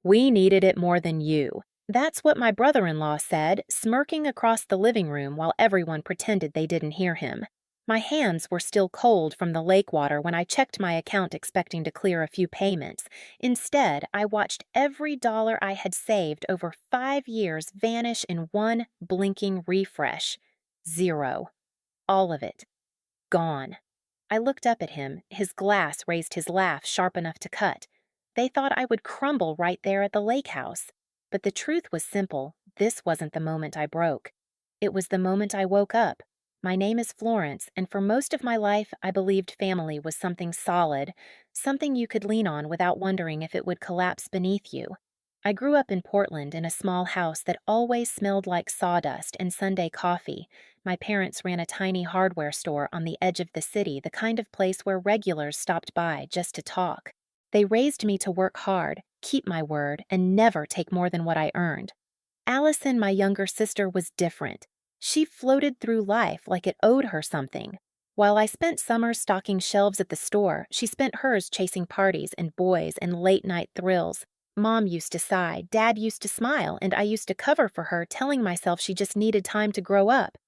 We needed it more than you. That's what my brother-in-law said, smirking across the living room while everyone pretended they didn't hear him. My hands were still cold from the lake water when I checked my account expecting to clear a few payments. Instead, I watched every dollar I had saved over 5 years vanish in one blinking refresh. Zero. All of it. Gone. I looked up at him. His glass raised his laugh sharp enough to cut. They thought I would crumble right there at the lake house. But the truth was simple. This wasn't the moment I broke. It was the moment I woke up. My name is Florence, and for most of my life, I believed family was something solid, something you could lean on without wondering if it would collapse beneath you. I grew up in Portland in a small house that always smelled like sawdust and Sunday coffee. My parents ran a tiny hardware store on the edge of the city, the kind of place where regulars stopped by just to talk. They raised me to work hard, keep my word, and never take more than what I earned. Allison, my younger sister, was different. She floated through life like it owed her something. While I spent summers stocking shelves at the store, she spent hers chasing parties and boys and late-night thrills. Mom used to sigh, Dad used to smile, and I used to cover for her, telling myself she just needed time to grow up.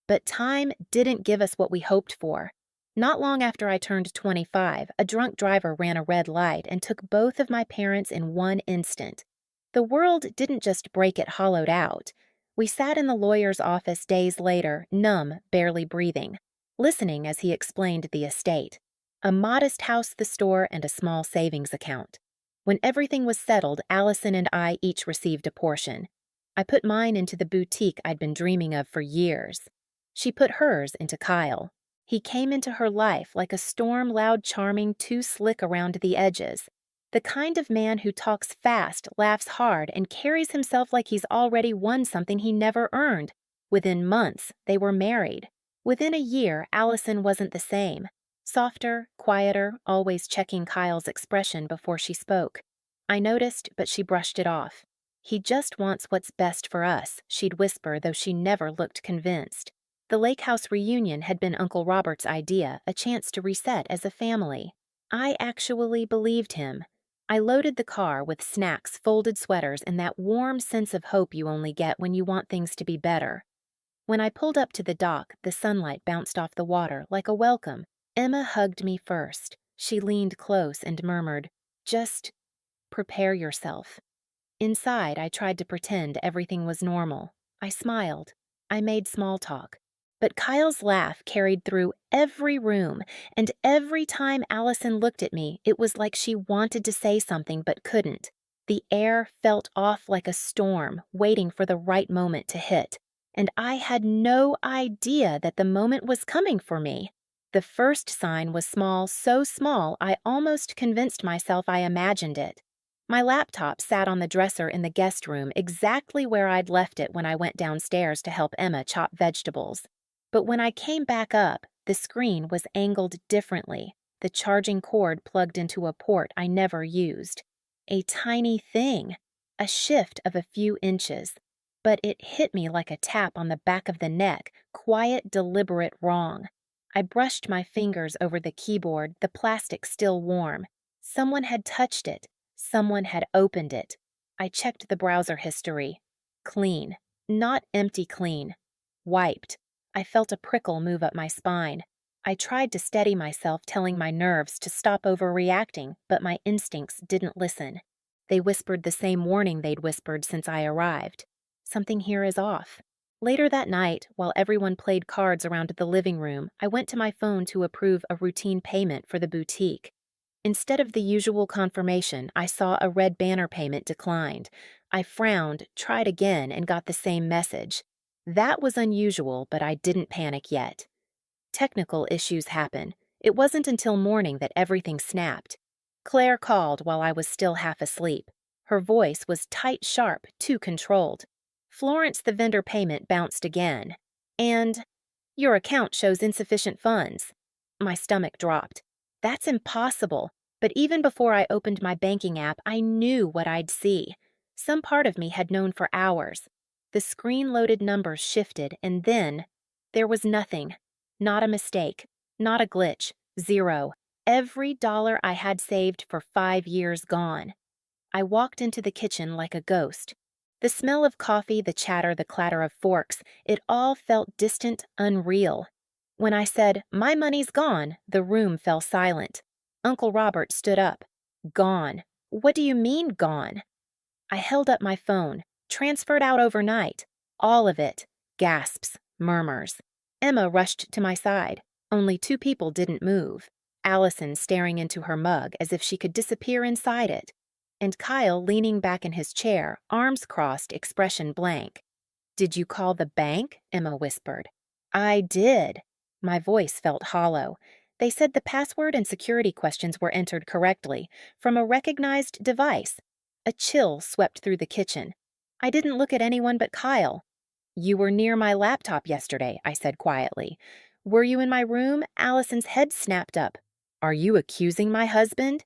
But time didn't give us what we hoped for. Not long after I turned 25, a drunk driver ran a red light and took both of my parents in one instant. The world didn't just break, it hollowed out. We sat in the lawyer's office days later, numb, barely breathing, listening as he explained the estate. A modest house, the store, and a small savings account. When everything was settled, Allison and I each received a portion. I put mine into the boutique I'd been dreaming of for years. She put hers into Kyle. He came into her life like a storm, loud, charming, too slick around the edges. The kind of man who talks fast, laughs hard, and carries himself like he's already won something he never earned. Within months, they were married. Within a year, Allison wasn't the same. Softer, quieter, always checking Kyle's expression before she spoke. I noticed, but she brushed it off. He just wants what's best for us, she'd whisper, though she never looked convinced. The lake house reunion had been Uncle Robert's idea, a chance to reset as a family. I actually believed him. I loaded the car with snacks, folded sweaters, and that warm sense of hope you only get when you want things to be better. When I pulled up to the dock, the sunlight bounced off the water like a welcome. Emma hugged me first. She leaned close and murmured, "Just prepare yourself." Inside, I tried to pretend everything was normal. I smiled. I made small talk. But Kyle's laugh carried through every room, and every time Allison looked at me, it was like she wanted to say something but couldn't. The air felt off like a storm, waiting for the right moment to hit. And I had no idea that the moment was coming for me. The first sign was small, so small I almost convinced myself I imagined it. My laptop sat on the dresser in the guest room, exactly where I'd left it when I went downstairs to help Emma chop vegetables. But when I came back up, the screen was angled differently, the charging cord plugged into a port I never used. A tiny thing, a shift of a few inches. But it hit me like a tap on the back of the neck, quiet, deliberate wrong. I brushed my fingers over the keyboard, the plastic still warm. Someone had touched it. Someone had opened it. I checked the browser history. Clean. Not empty clean. Wiped. I felt a prickle move up my spine. I tried to steady myself, telling my nerves to stop overreacting, but my instincts didn't listen. They whispered the same warning they'd whispered since I arrived. Something here is off. Later that night, while everyone played cards around the living room, I went to my phone to approve a routine payment for the boutique. Instead of the usual confirmation, I saw a red banner payment declined. I frowned, tried again, and got the same message. That was unusual, but I didn't panic yet. Technical issues happen. It wasn't until morning that everything snapped. Claire called while I was still half asleep. Her voice was tight, sharp, too controlled. "Florence, the vendor payment bounced again. And your account shows insufficient funds." My stomach dropped. That's impossible. But even before I opened my banking app, I knew what I'd see. Some part of me had known for hours. The screen-loaded numbers shifted, and then there was nothing. Not a mistake. Not a glitch. Zero. Every dollar I had saved for 5 years gone. I walked into the kitchen like a ghost. The smell of coffee, the chatter, the clatter of forks, it all felt distant, unreal. When I said, "My money's gone," the room fell silent. Uncle Robert stood up. "Gone. What do you mean, gone?" I held up my phone. "Transferred out overnight. All of it." Gasps, murmurs. Emma rushed to my side. Only two people didn't move. Allison staring into her mug as if she could disappear inside it, and Kyle leaning back in his chair, arms crossed, expression blank. "Did you call the bank?" Emma whispered. "I did." My voice felt hollow. They said the password and security questions were entered correctly, from a recognized device. A chill swept through the kitchen. I didn't look at anyone but Kyle. "You were near my laptop yesterday," I said quietly. "Were you in my room?" Allison's head snapped up. "Are you accusing my husband?"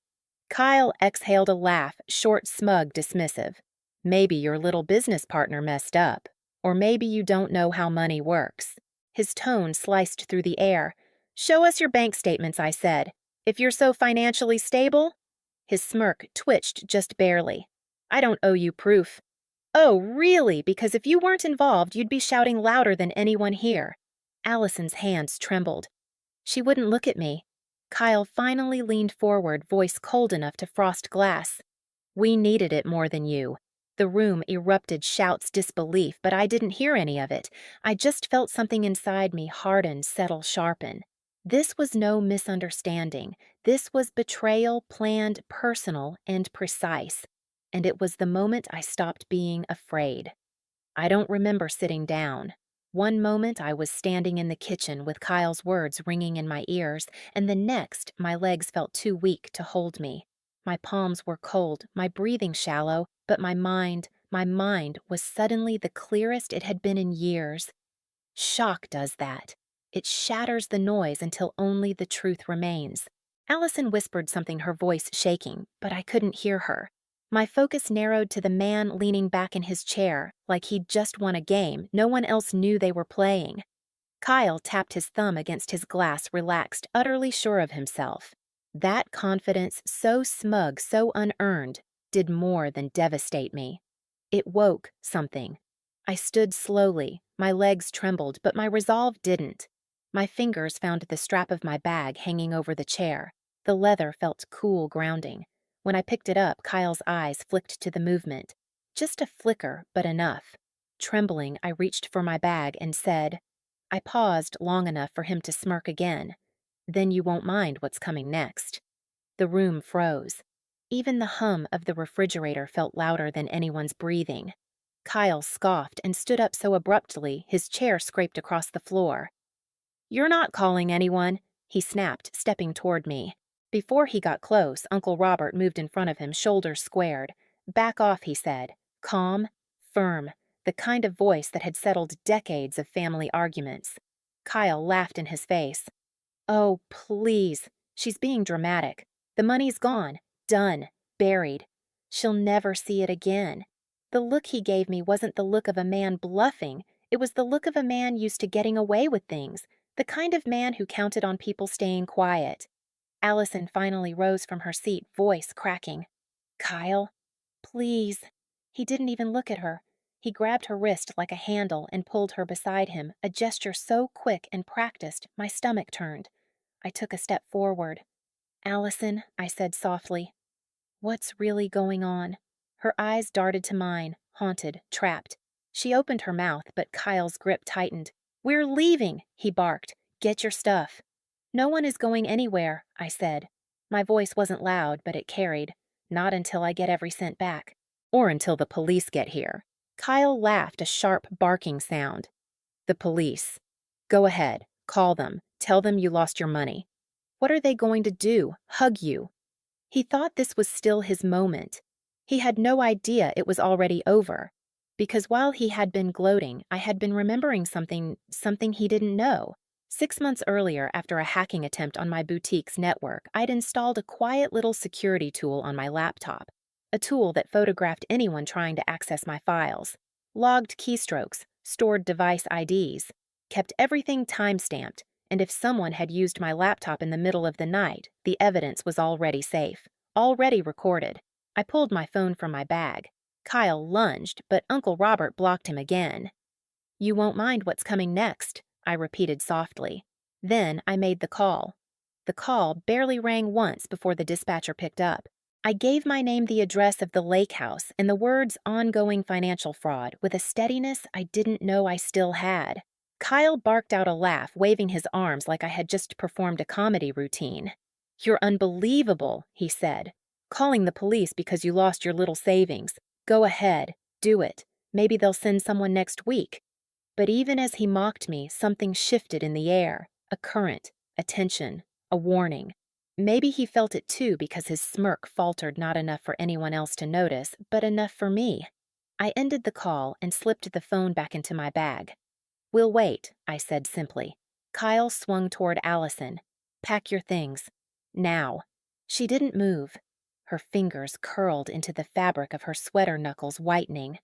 Kyle exhaled a laugh, short, smug, dismissive. "Maybe your little business partner messed up. Or maybe you don't know how money works." His tone sliced through the air. "Show us your bank statements," I said. "If you're so financially stable." His smirk twitched just barely. "I don't owe you proof." "Oh, really? Because if you weren't involved, you'd be shouting louder than anyone here." Allison's hands trembled. She wouldn't look at me. Kyle finally leaned forward, voice cold enough to frost glass. "We needed it more than you." The room erupted shouts, disbelief, but I didn't hear any of it. I just felt something inside me harden, settle, sharpen. This was no misunderstanding. This was betrayal, planned, personal, and precise. And it was the moment I stopped being afraid. I don't remember sitting down. One moment I was standing in the kitchen with Kyle's words ringing in my ears, and the next my legs felt too weak to hold me. My palms were cold, my breathing shallow, but my mind was suddenly the clearest it had been in years. Shock does that. It shatters the noise until only the truth remains. Allison whispered something, her voice shaking, but I couldn't hear her. My focus narrowed to the man leaning back in his chair, like he'd just won a game no one else knew they were playing. Kyle tapped his thumb against his glass, relaxed, utterly sure of himself. That confidence, so smug, so unearned, did more than devastate me. It woke something. I stood slowly, my legs trembled, but my resolve didn't. My fingers found the strap of my bag hanging over the chair. The leather felt cool, grounding. When I picked it up, Kyle's eyes flicked to the movement. Just a flicker, but enough. Trembling, I reached for my bag and said— I paused long enough for him to smirk again. "Then you won't mind what's coming next." The room froze. Even the hum of the refrigerator felt louder than anyone's breathing. Kyle scoffed and stood up so abruptly his chair scraped across the floor. "You're not calling anyone," he snapped, stepping toward me. Before he got close, Uncle Robert moved in front of him, shoulders squared. "Back off," he said. Calm, firm, the kind of voice that had settled decades of family arguments. Kyle laughed in his face. "Oh, please. She's being dramatic. The money's gone. Done. Buried. She'll never see it again." The look he gave me wasn't the look of a man bluffing. It was the look of a man used to getting away with things, the kind of man who counted on people staying quiet. Allison finally rose from her seat, voice cracking. "Kyle, please." He didn't even look at her. He grabbed her wrist like a handle and pulled her beside him, a gesture so quick and practiced, my stomach turned. I took a step forward. "Allison," I said softly, "what's really going on?" Her eyes darted to mine, haunted, trapped. She opened her mouth, but Kyle's grip tightened. "We're leaving," he barked. "Get your stuff." "No one is going anywhere," I said. My voice wasn't loud, but it carried. "Not until I get every cent back." "Or until the police get here." Kyle laughed, a sharp, barking sound. "The police. Go ahead. Call them. Tell them you lost your money." "What are they going to do? Hug you?" He thought this was still his moment. He had no idea it was already over. Because while he had been gloating, I had been remembering something he didn't know. 6 months earlier, after a hacking attempt on my boutique's network, I'd installed a quiet little security tool on my laptop. A tool that photographed anyone trying to access my files, logged keystrokes, stored device IDs, kept everything time-stamped, and if someone had used my laptop in the middle of the night, the evidence was already safe, already recorded. I pulled my phone from my bag. Kyle lunged, but Uncle Robert blocked him again. "You won't mind what's coming next," I repeated softly. Then I made the call. The call barely rang once before the dispatcher picked up. I gave my name the address of the lake house and the words ongoing financial fraud with a steadiness I didn't know I still had. Kyle barked out a laugh, waving his arms like I had just performed a comedy routine. "You're unbelievable," he said. "Calling the police because you lost your little savings. Go ahead, do it. Maybe they'll send someone next week." But even as he mocked me, something shifted in the air. A current, a tension, a warning. Maybe he felt it too because his smirk faltered not enough for anyone else to notice, but enough for me. I ended the call and slipped the phone back into my bag. "We'll wait," I said simply. Kyle swung toward Allison. "Pack your things. Now." She didn't move. Her fingers curled into the fabric of her sweater knuckles, whitening.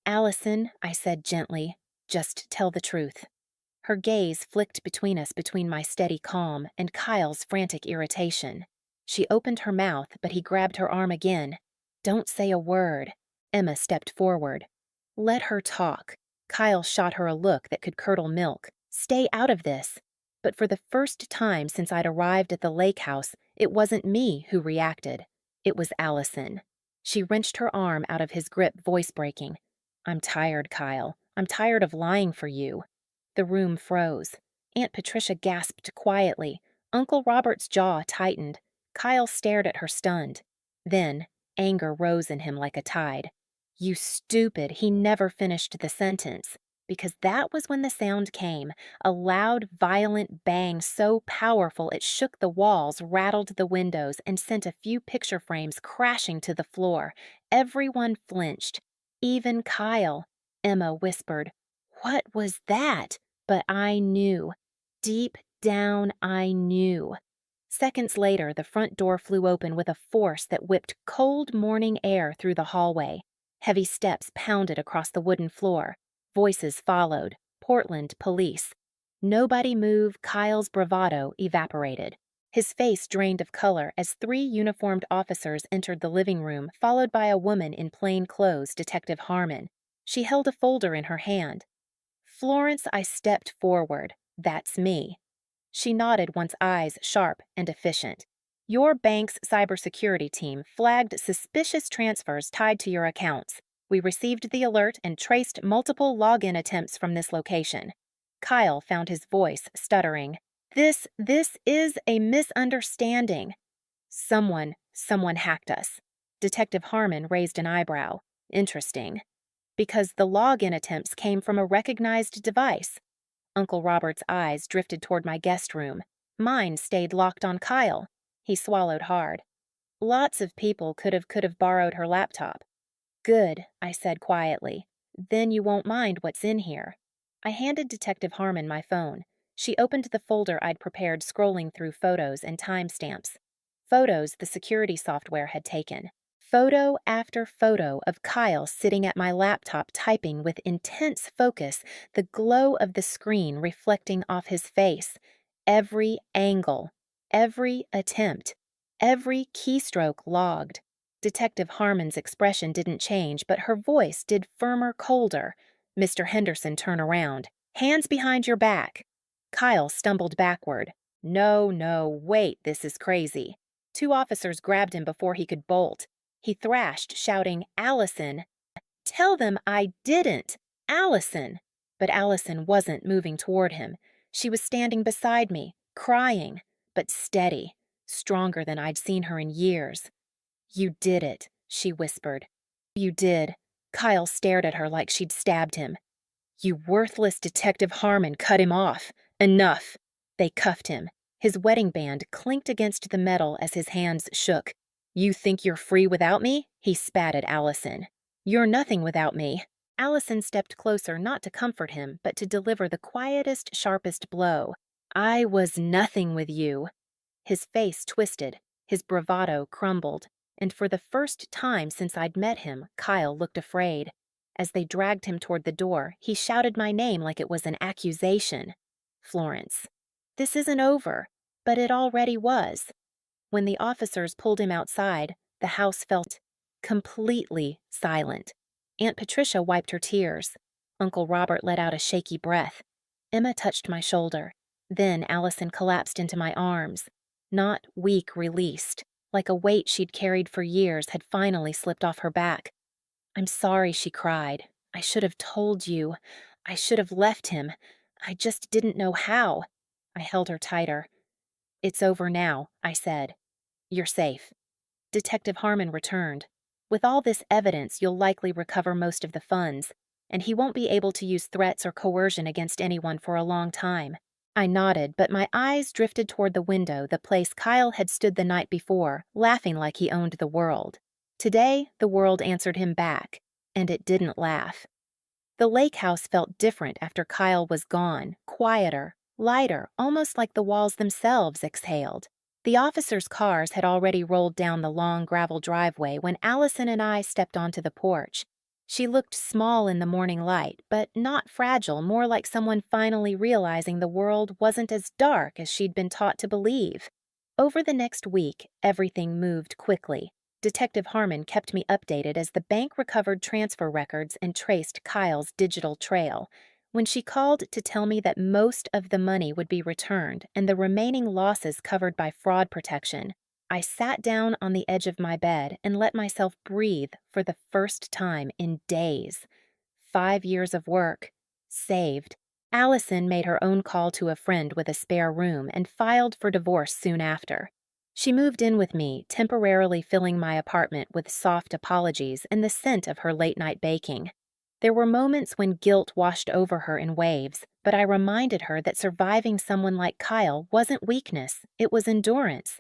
"Allison," I said gently, "just tell the truth." Her gaze flicked between us between my steady calm and Kyle's frantic irritation. She opened her mouth, but he grabbed her arm again. "Don't say a word." Emma stepped forward. "Let her talk." Kyle shot her a look that could curdle milk. "Stay out of this." But for the first time since I'd arrived at the lake house, it wasn't me who reacted. It was Allison. She wrenched her arm out of his grip, voice breaking. "I'm tired, Kyle. I'm tired of lying for you." The room froze. Aunt Patricia gasped quietly. Uncle Robert's jaw tightened. Kyle stared at her stunned. Then, anger rose in him like a tide. "You stupid," he never finished the sentence. Because that was when the sound came, a loud, violent bang so powerful it shook the walls, rattled the windows, and sent a few picture frames crashing to the floor. Everyone flinched. Even Kyle. Emma whispered, "What was that?" But I knew. Deep down, I knew. Seconds later, the front door flew open with a force that whipped cold morning air through the hallway. Heavy steps pounded across the wooden floor. Voices followed. Portland police. Nobody moved. Kyle's bravado evaporated. His face drained of color as 3 uniformed officers entered the living room, followed by a woman in plain clothes, Detective Harmon. She held a folder in her hand. "Florence," I stepped forward. "That's me." She nodded, once eyes sharp and efficient. "Your bank's cybersecurity team flagged suspicious transfers tied to your accounts. We received the alert and traced multiple login attempts from this location." Kyle found his voice stuttering. This is a misunderstanding." Someone hacked us." Detective Harmon raised an eyebrow. "Interesting." "Because the login attempts came from a recognized device." Uncle Robert's eyes drifted toward my guest room. Mine stayed locked on Kyle. He swallowed hard. "Lots of people could have borrowed her laptop." "Good," I said quietly. "Then you won't mind what's in here." I handed Detective Harmon my phone. She opened the folder I'd prepared, scrolling through photos and timestamps. Photos the security software had taken. Photo after photo of Kyle sitting at my laptop typing with intense focus, the glow of the screen reflecting off his face. Every angle, every attempt, every keystroke logged. Detective Harmon's expression didn't change, but her voice did firmer, colder. "Mr. Henderson, turn around. Hands behind your back." Kyle stumbled backward. No, wait, this is crazy." 2 officers grabbed him before he could bolt. He thrashed, shouting, "Allison! Tell them I didn't! Allison!" But Allison wasn't moving toward him. She was standing beside me, crying, but steady, stronger than I'd seen her in years. "You did it," she whispered. "You did." Kyle stared at her like she'd stabbed him. "You worthless Detective Harmon cut him off. Enough." They cuffed him. His wedding band clinked against the metal as his hands shook. "You think you're free without me?" he spat at Allison. "You're nothing without me." Allison stepped closer, not to comfort him, but to deliver the quietest, sharpest blow. "I was nothing with you." His face twisted. His bravado crumbled. And for the first time since I'd met him, Kyle looked afraid. As they dragged him toward the door, he shouted my name like it was an accusation. "Florence. This isn't over." But it already was. When the officers pulled him outside, the house felt completely silent. Aunt Patricia wiped her tears. Uncle Robert let out a shaky breath. Emma touched my shoulder. Then Allison collapsed into my arms. Not weak, released, like a weight she'd carried for years had finally slipped off her back. "I'm sorry," she cried. "I should have told you. I should have left him. I just didn't know how." I held her tighter. "It's over now," I said. "You're safe." Detective Harmon returned. "With all this evidence, you'll likely recover most of the funds, and he won't be able to use threats or coercion against anyone for a long time." I nodded, but my eyes drifted toward the window, the place Kyle had stood the night before, laughing like he owned the world. Today, the world answered him back, and it didn't laugh. The lake house felt different after Kyle was gone, quieter, lighter, almost like the walls themselves exhaled. The officers' cars had already rolled down the long gravel driveway when Allison and I stepped onto the porch. She looked small in the morning light, but not fragile, more like someone finally realizing the world wasn't as dark as she'd been taught to believe. Over the next week, everything moved quickly. Detective Harmon kept me updated as the bank recovered transfer records and traced Kyle's digital trail. When she called to tell me that most of the money would be returned and the remaining losses covered by fraud protection, I sat down on the edge of my bed and let myself breathe for the first time in days. 5 years of work. Saved. Allison made her own call to a friend with a spare room and filed for divorce soon after. She moved in with me, temporarily filling my apartment with soft apologies and the scent of her late-night baking. There were moments when guilt washed over her in waves, but I reminded her that surviving someone like Kyle wasn't weakness, it was endurance.